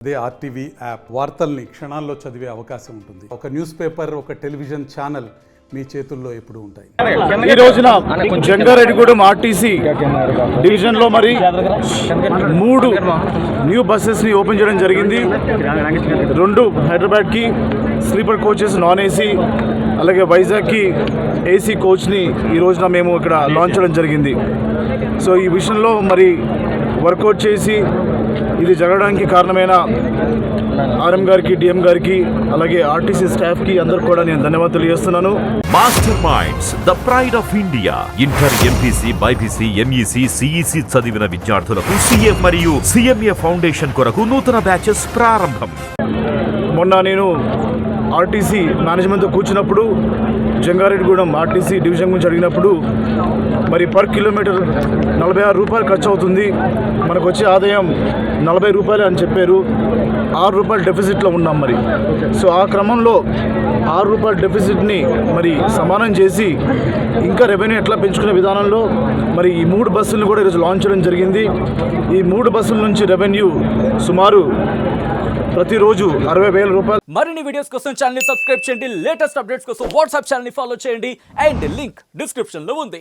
అదే RTV app వార్తల్ని క్షణాల్లో చదివే అవకాశం ఉంటుంది. ఒక న్యూస్ పేపర్, ఒక టెలివిజన్ ఛానల్ మీ చేతుల్లో ఎప్పుడు ఉంటాయి. ఈ రోజున జంగారెడ్డిగూడెం ఆర్టీసీ డివిజన్లో మరి 3 న్యూ బస్సెస్ని ఓపెన్ చేయడం జరిగింది. 2 హైదరాబాద్కి స్లీపర్ కోచెస్ నాన్ ఏసీ, అలాగే వైజాగ్కి ఏసీ కోచ్ని ఈ రోజున మేము ఇక్కడ లాంచ్ చేయడం జరిగింది. సో ఈ విషయంలో మరి వర్కౌట్ చేసి ఇది జరగడానికి కారణమైన ఆర్ఎం గారికి, డిఎం గారికి, అలాగే ఆర్టీసీ స్టాఫ్కి అందరికి కూడా నేను ధన్యవాదాలు తెలియజేస్తున్నాను. Master minds, the pride of India. Inter, MPC, BiPC, MEC, CEC చదివిన విద్యార్థులకు సీఏ మరియు సిఎంఏ ఫౌండేషన్ కొరకు నూతన బ్యాచెస్ ప్రారంభం. మొన్న నేను ఆర్టీసీ మేనేజ్మెంట్తో కూర్చున్నప్పుడు జంగారెడ్డిగూడెం ఆర్టీసీ డివిజన్ గురించి అడిగినప్పుడు మరి పర్ కిలోమీటర్ 46 రూపాయలు ఖర్చు అవుతుంది, మనకు వచ్చే ఆదాయం 40 రూపాయలు అని చెప్పారు. 6 రూపాయల డెఫిసిట్లో ఉన్నాం మరి. సో ఆ క్రమంలో 6 రూపాయల డెఫిసిట్ని మరి సమానం చేసి ఇంకా రెవెన్యూ ఎట్లా పెంచుకునే విధానంలో మరి ఈ 3 బస్సులను కూడా ఈరోజు లాంచ్ చేయడం జరిగింది. ఈ 3 బస్సుల నుంచి రెవెన్యూ సుమారు ప్రతిరోజు 60,000 రూపాయలు. మరిన్ని వీడియోస్ కోసం ఛానల్ ని సబ్స్క్రైబ్ చేయండి. లేటెస్ట్ అప్డేట్స్ కోసం వాట్సాప్ ఛానల్ ని ఫాలో చేయండి. అండ్ లింక్ డిస్క్రిప్షన్ లో ఉంది.